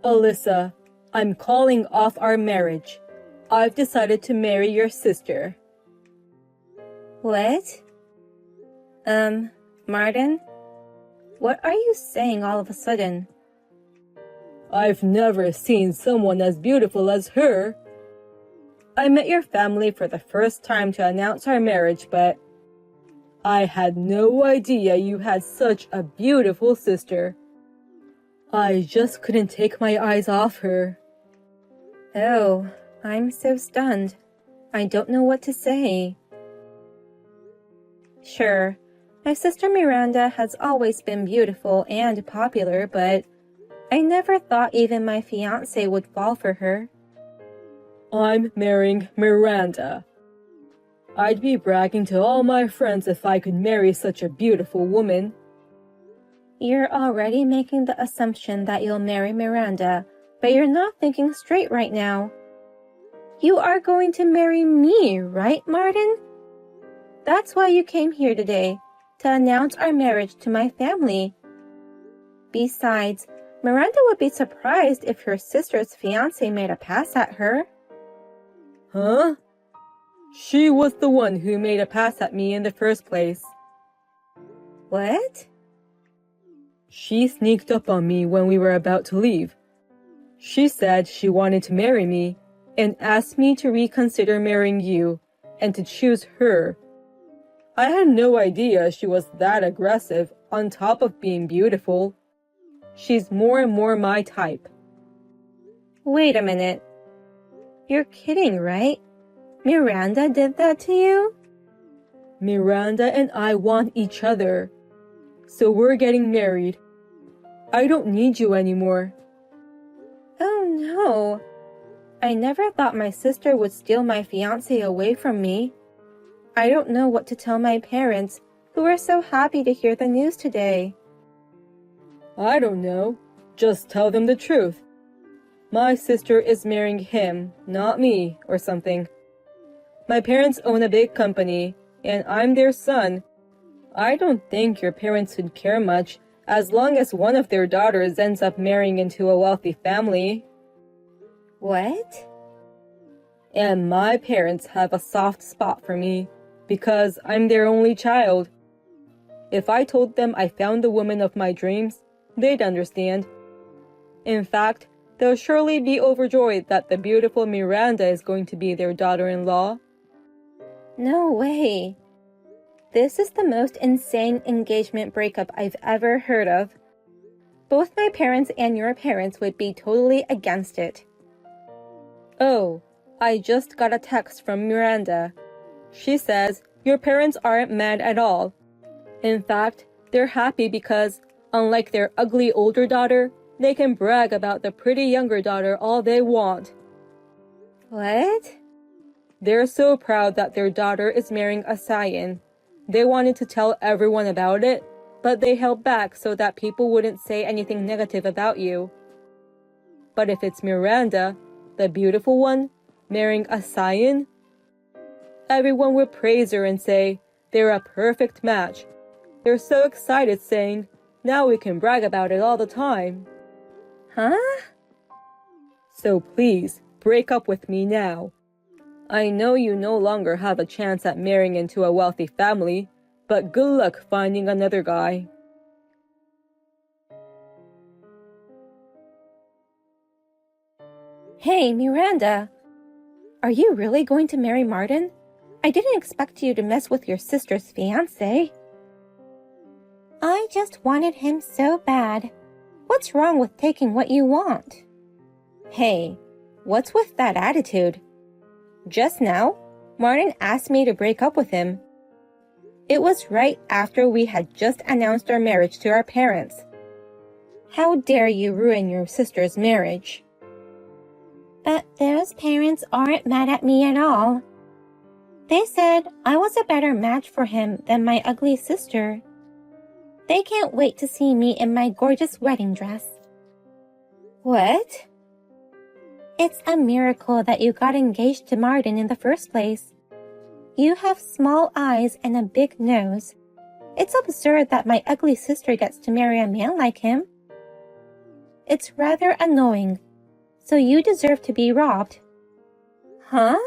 Alyssa, I'm calling off our marriage. I've decided to marry your sister. What? Martin? What are you saying all of a sudden? I've never seen someone as beautiful as her. I met your family for the first time to announce our marriage, but I had no idea you had such a beautiful sister. I just couldn't take my eyes off her. Oh, I'm so stunned. I don't know what to say. Sure, my sister Miranda has always been beautiful and popular, but I never thought even my fiancé would fall for her. I'm marrying Miranda. I'd be bragging to all my friends if I could marry such a beautiful woman. You're already making the assumption that you'll marry Miranda, but you're not thinking straight right now. You are going to marry me, right, Martin? That's why you came here today, to announce our marriage to my family. Besides, Miranda would be surprised if her sister's fiancé made a pass at her. Huh? She was the one who made a pass at me in the first place. What? She sneaked up on me when we were about to leave. She said she wanted to marry me and asked me to reconsider marrying you and to choose her. I had no idea she was that aggressive on top of being beautiful. She's more and more my type. Wait a minute. You're kidding, right? Miranda did that to you? Miranda and I want each other. So we're getting married. I don't need you anymore. Oh no. I never thought my sister would steal my fiancé away from me. I don't know what to tell my parents, who are so happy to hear the news today. I don't know. Just tell them the truth. My sister is marrying him, not me, or something. My parents own a big company, and I'm their son. I don't think your parents would care much as long as one of their daughters ends up marrying into a wealthy family. What? And my parents have a soft spot for me because I'm their only child. If I told them I found the woman of my dreams, they'd understand. In fact, they'll surely be overjoyed that the beautiful Miranda is going to be their daughter-in-law. No way. This is the most insane engagement breakup I've ever heard of. Both my parents and your parents would be totally against it. Oh, I just got a text from Miranda. She says your parents aren't mad at all. In fact, they're happy because, unlike their ugly older daughter, they can brag about the pretty younger daughter all they want. What? They're so proud that their daughter is marrying a scion. They wanted to tell everyone about it, but they held back so that people wouldn't say anything negative about you. But if it's Miranda, the beautiful one, marrying a scion, everyone would praise her and say they're a perfect match. They're so excited, saying, now we can brag about it all the time. Huh? So please, break up with me now. I know you no longer have a chance at marrying into a wealthy family, but good luck finding another guy. Hey, Miranda. Are you really going to marry Martin? I didn't expect you to mess with your sister's fiancé. I just wanted him so bad. What's wrong with taking what you want? Hey, what's with that attitude? Just now, Martin asked me to break up with him. It was right after we had just announced our marriage to our parents. How dare you ruin your sister's marriage? But those parents aren't mad at me at all. They said I was a better match for him than my ugly sister. They can't wait to see me in my gorgeous wedding dress. What? It's a miracle that you got engaged to Martin in the first place. You have small eyes and a big nose. It's absurd that my ugly sister gets to marry a man like him. It's rather annoying. So you deserve to be robbed. Huh?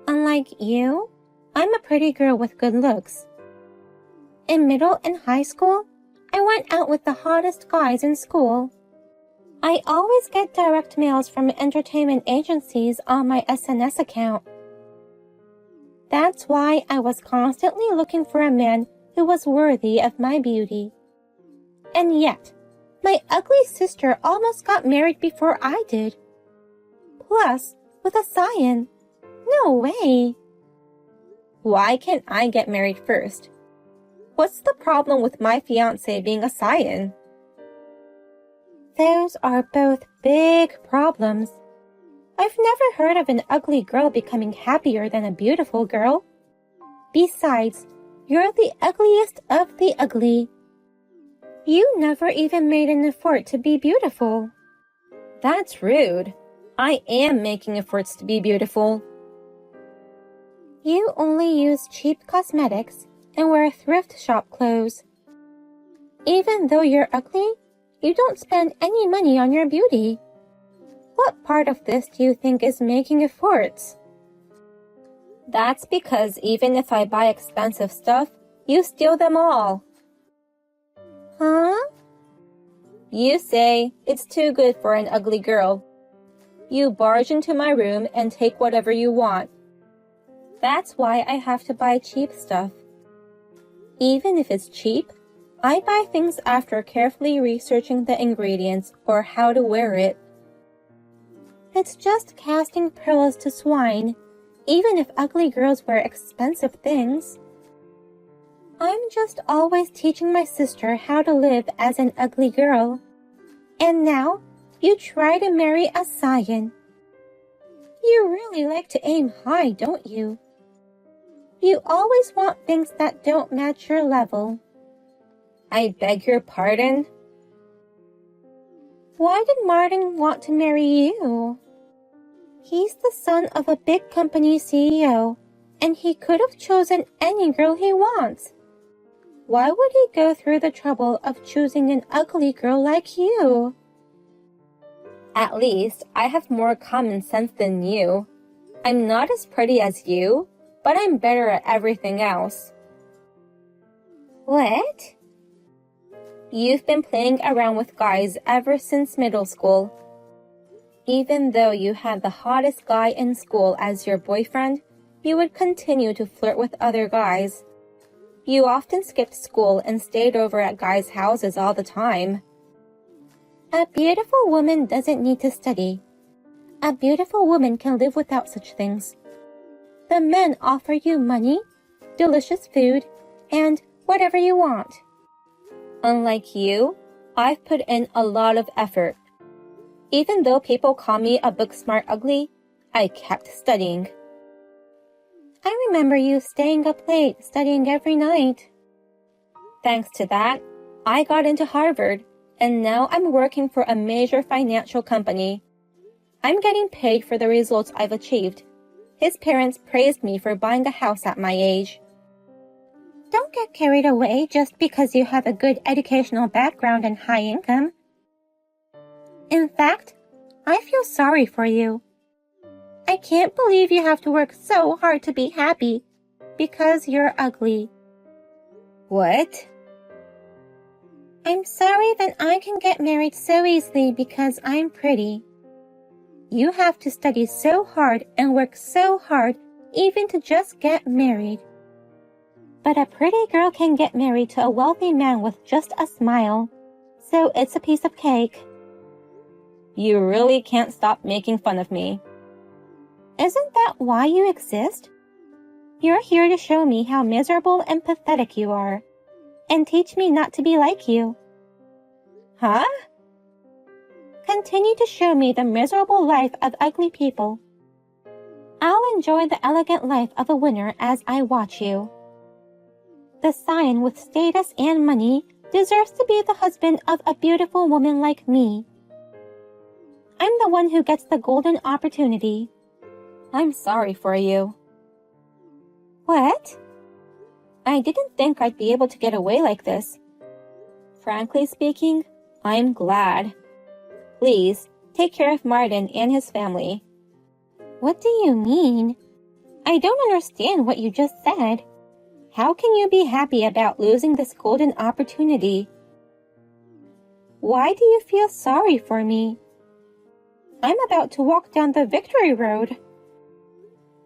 Unlike you, I'm a pretty girl with good looks. In middle and high school, I went out with the hottest guys in school. I always get direct mails from entertainment agencies on my SNS account. That's why I was constantly looking for a man who was worthy of my beauty. And yet, my ugly sister almost got married before I did. Plus, with a scion. No way. Why can't I get married first? What's the problem with my fiancé being a scion? Those are both big problems. I've never heard of an ugly girl becoming happier than a beautiful girl. Besides, you're the ugliest of the ugly. You never even made an effort to be beautiful. That's rude. I am making efforts to be beautiful. You only use cheap cosmetics and wear thrift shop clothes. Even though you're ugly, you don't spend any money on your beauty. What part of this do you think is making efforts? That's because even if I buy expensive stuff, you steal them all. Huh? You say it's too good for an ugly girl. You barge into my room and take whatever you want. That's why I have to buy cheap stuff. Even if it's cheap, I buy things after carefully researching the ingredients or how to wear it. It's just casting pearls to swine, even if ugly girls wear expensive things. I'm just always teaching my sister how to live as an ugly girl. And now, you try to marry a scion. You really like to aim high, don't you? You always want things that don't match your level. I beg your pardon? Why did Martin want to marry you? He's the son of a big company CEO, and he could have chosen any girl he wants. Why would he go through the trouble of choosing an ugly girl like you? At least I have more common sense than you. I'm not as pretty as you, but I'm better at everything else. What? You've been playing around with guys ever since middle school. Even though you had the hottest guy in school as your boyfriend, you would continue to flirt with other guys. You often skipped school and stayed over at guys' houses all the time. A beautiful woman doesn't need to study. A beautiful woman can live without such things. The men offer you money, delicious food, and whatever you want. Unlike you, I've put in a lot of effort. Even though people call me a book-smart ugly, I kept studying. I remember you staying up late studying every night. Thanks to that, I got into Harvard, and now I'm working for a major financial company. I'm getting paid for the results I've achieved. His parents praised me for buying a house at my age. Don't get carried away just because you have a good educational background and high income. In fact, I feel sorry for you. I can't believe you have to work so hard to be happy because you're ugly. What? I'm sorry that I can get married so easily because I'm pretty. You have to study so hard and work so hard even to just get married. But a pretty girl can get married to a wealthy man with just a smile, so it's a piece of cake. You really can't stop making fun of me. Isn't that why you exist? You're here to show me how miserable and pathetic you are, and teach me not to be like you. Huh? Continue to show me the miserable life of ugly people. I'll enjoy the elegant life of a winner as I watch you. The scion with status and money deserves to be the husband of a beautiful woman like me. I'm the one who gets the golden opportunity. I'm sorry for you. What? I didn't think I'd be able to get away like this. Frankly speaking, I'm glad. Please, take care of Martin and his family. What do you mean? I don't understand what you just said. How can you be happy about losing this golden opportunity? Why do you feel sorry for me? I'm about to walk down the victory road.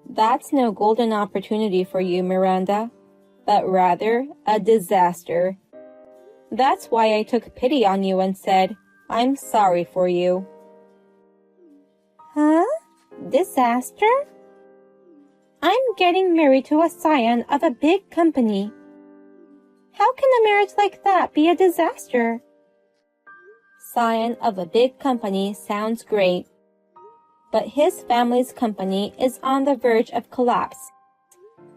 That's no golden opportunity for you, Miranda, but rather a disaster. That's why I took pity on you and said, I'm sorry for you. Huh? Disaster? I'm getting married to a scion of a big company. How can a marriage like that be a disaster? Scion of a big company sounds great, but his family's company is on the verge of collapse.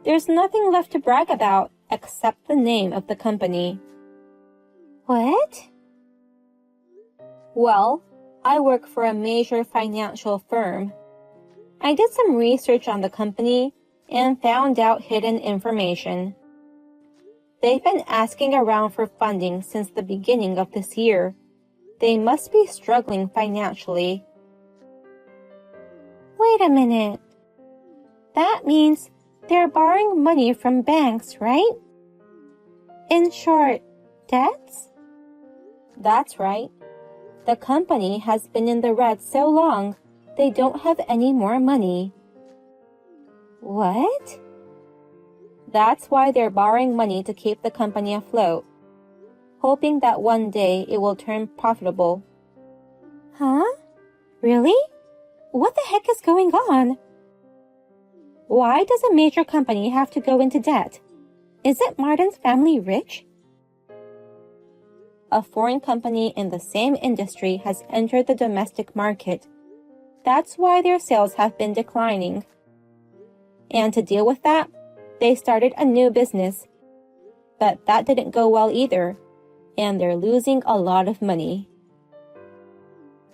There's nothing left to brag about except the name of the company. What? Well, I work for a major financial firm. I did some research on the company and found out hidden information. They've been asking around for funding since the beginning of this year. They must be struggling financially. Wait a minute. That means they're borrowing money from banks, right? In short, debts? That's right. The company has been in the red so long, they don't have any more money. What? That's why they're borrowing money to keep the company afloat, hoping that one day it will turn profitable. Huh? Really? What the heck is going on? Why does a major company have to go into debt? Isn't Martin's family rich? A foreign company in the same industry has entered the domestic market. That's why their sales have been declining. And to deal with that, they started a new business. But that didn't go well either, and they're losing a lot of money.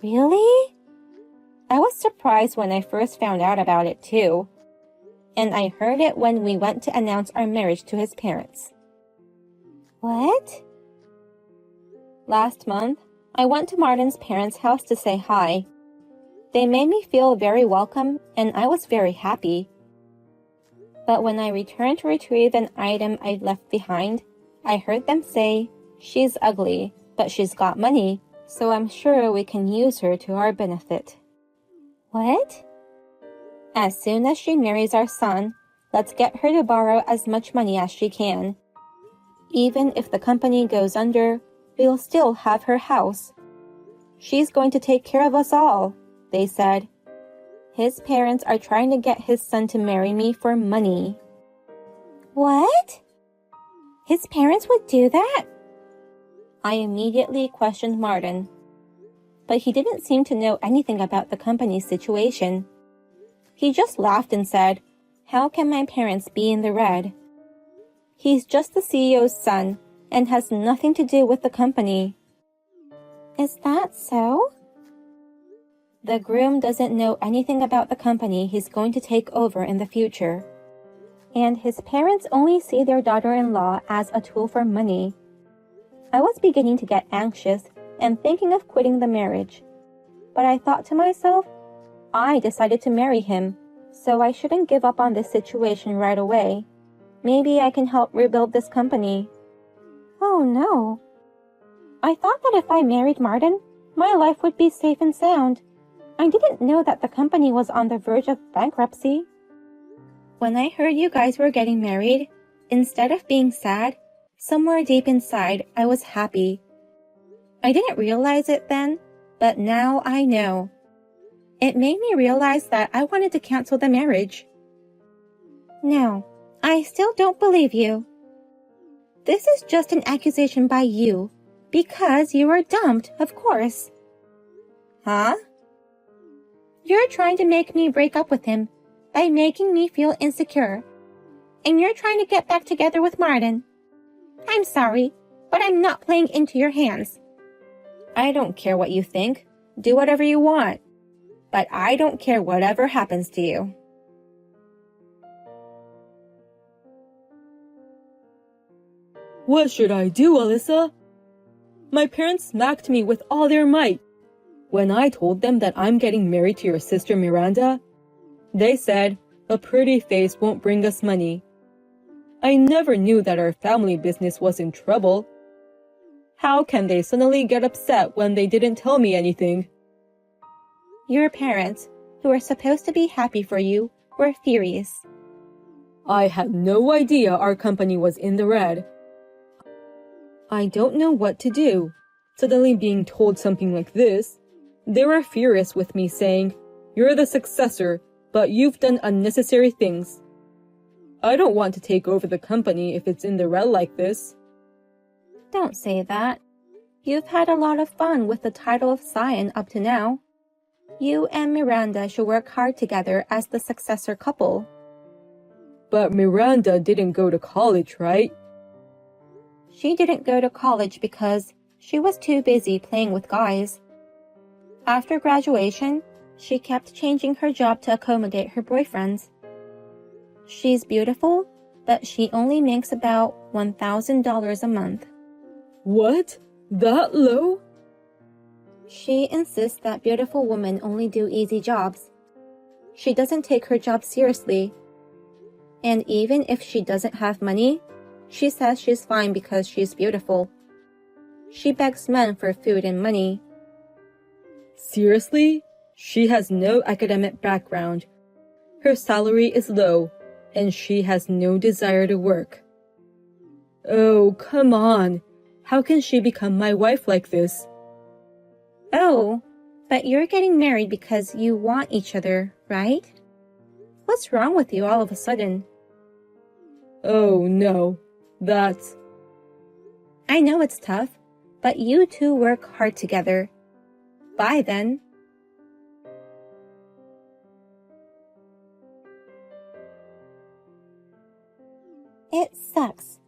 Really? I was surprised when I first found out about it too. And I heard it when we went to announce our marriage to his parents. What? Last month, I went to Martin's parents' house to say hi. They made me feel very welcome, and I was very happy. But when I returned to retrieve an item I'd left behind, I heard them say, "She's ugly, but she's got money, so I'm sure we can use her to our benefit." What? As soon as she marries our son, let's get her to borrow as much money as she can. Even if the company goes under, we'll still have her house. She's going to take care of us all, they said. His parents are trying to get his son to marry me for money. What? His parents would do that? I immediately questioned Martin. But he didn't seem to know anything about the company's situation. He just laughed and said, "How can my parents be in the red? He's just the CEO's son and has nothing to do with the company." Is that so? The groom doesn't know anything about the company he's going to take over in the future. And his parents only see their daughter-in-law as a tool for money. I was beginning to get anxious and thinking of quitting the marriage. But I thought to myself, I decided to marry him, so I shouldn't give up on this situation right away. Maybe I can help rebuild this company. Oh no. I thought that if I married Martin, my life would be safe and sound. I didn't know that the company was on the verge of bankruptcy. When I heard you guys were getting married, instead of being sad, somewhere deep inside, I was happy. I didn't realize it then, but now I know. It made me realize that I wanted to cancel the marriage. No, I still don't believe you. This is just an accusation by you, because you were dumped, of course. Huh? You're trying to make me break up with him by making me feel insecure. And you're trying to get back together with Martin. I'm sorry, but I'm not playing into your hands. I don't care what you think. Do whatever you want. But I don't care whatever happens to you. What should I do, Alyssa? My parents smacked me with all their might. When I told them that I'm getting married to your sister Miranda, they said, a pretty face won't bring us money. I never knew that our family business was in trouble. How can they suddenly get upset when they didn't tell me anything? Your parents, who were supposed to be happy for you, were furious. I had no idea our company was in the red. I don't know what to do. Suddenly being told something like this, they were furious with me saying, "You're the successor, but you've done unnecessary things." I don't want to take over the company if it's in the red like this. Don't say that. You've had a lot of fun with the title of Scion up to now. You and Miranda should work hard together as the successor couple. But Miranda didn't go to college, right? She didn't go to college because she was too busy playing with guys. After graduation, she kept changing her job to accommodate her boyfriends. She's beautiful, but she only makes about $1,000 a month. What? That low? She insists that beautiful women only do easy jobs. She doesn't take her job seriously. And even if she doesn't have money, she says she's fine because she's beautiful. She begs men for food and money. Seriously? She has no academic background. Her salary is low, and she has no desire to work. Oh, come on. How can she become my wife like this? Oh, but you're getting married because you want each other, right? What's wrong with you all of a sudden? Oh, no. That's... I know it's tough, but you two work hard together. Bye then. It sucks.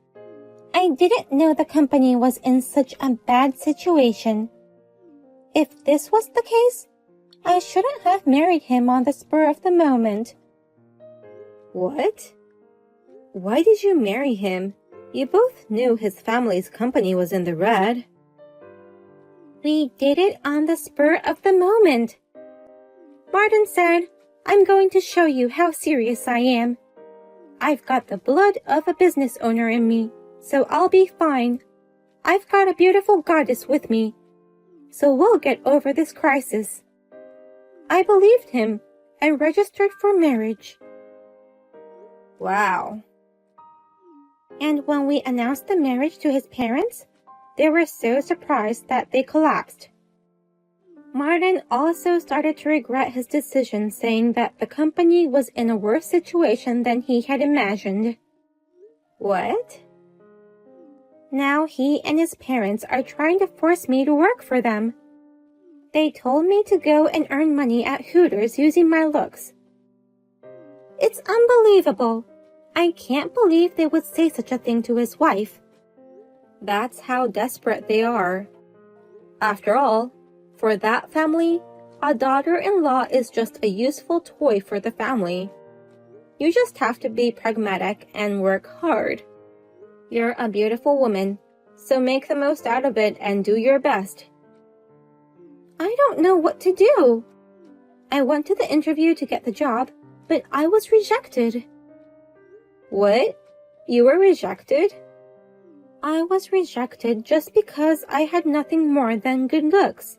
I didn't know the company was in such a bad situation. If this was the case, I shouldn't have married him on the spur of the moment. What? Why did you marry him? You both knew his family's company was in the red. We did it on the spur of the moment. Martin said, "I'm going to show you how serious I am. I've got the blood of a business owner in me, so I'll be fine. I've got a beautiful goddess with me, so we'll get over this crisis." I believed him and registered for marriage. Wow. And when we announced the marriage to his parents, they were so surprised that they collapsed. Martin also started to regret his decision, saying that the company was in a worse situation than he had imagined. What? Now he and his parents are trying to force me to work for them. They told me to go and earn money at Hooters using my looks. It's unbelievable. I can't believe they would say such a thing to his wife. That's how desperate they are. After all, for that family, a daughter-in-law is just a useful toy for the family. You just have to be pragmatic and work hard. You're a beautiful woman, so make the most out of it and do your best. I don't know what to do. I went to the interview to get the job, but I was rejected. What? You were rejected? I was rejected just because I had nothing more than good looks.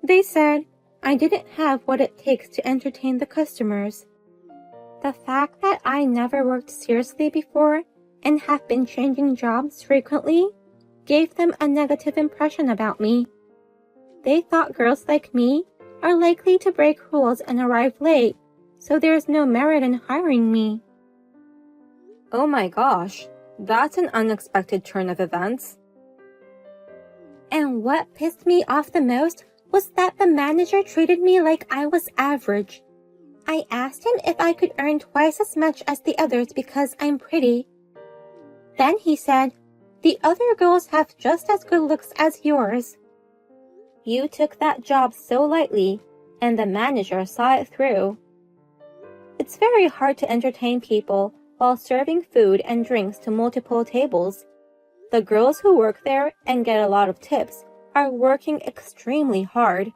They said I didn't have what it takes to entertain the customers. The fact that I never worked seriously before and have been changing jobs frequently gave them a negative impression about me. They thought girls like me are likely to break rules and arrive late, so there's no merit in hiring me. Oh my gosh, that's an unexpected turn of events. And what pissed me off the most was that the manager treated me like I was average. I asked him if I could earn twice as much as the others because I'm pretty. Then he said, "The other girls have just as good looks as yours." You took that job so lightly, and the manager saw it through. It's very hard to entertain people while serving food and drinks to multiple tables. The girls who work there and get a lot of tips are working extremely hard.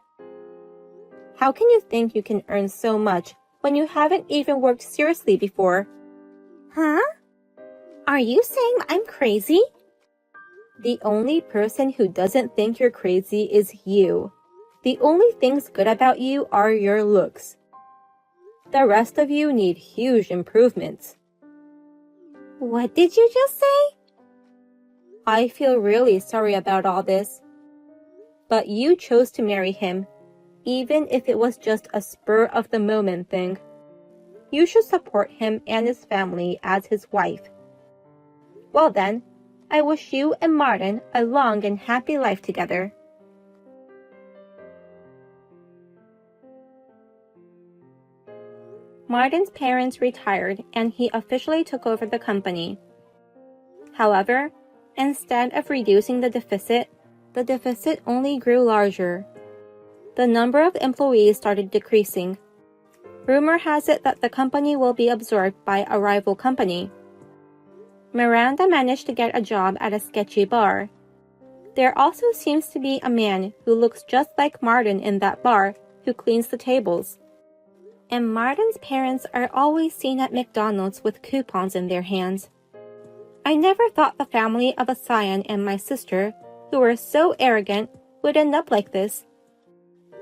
How can you think you can earn so much when you haven't even worked seriously before? Huh? Are you saying I'm crazy? The only person who doesn't think you're crazy is you. The only things good about you are your looks. The rest of you need huge improvements. What did you just say? I feel really sorry about all this. But you chose to marry him, even if it was just a spur-of-the-moment thing. You should support him and his family as his wife. Well then, I wish you and Martin a long and happy life together. Martin's parents retired and he officially took over the company. However, instead of reducing the deficit only grew larger. The number of employees started decreasing. Rumor has it that the company will be absorbed by a rival company. Miranda managed to get a job at a sketchy bar. There also seems to be a man who looks just like Martin in that bar who cleans the tables. And Martin's parents are always seen at McDonald's with coupons in their hands. I never thought the family of a scion and my sister, who were so arrogant, would end up like this.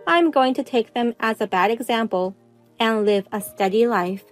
I'm going to take them as a bad example and live a steady life.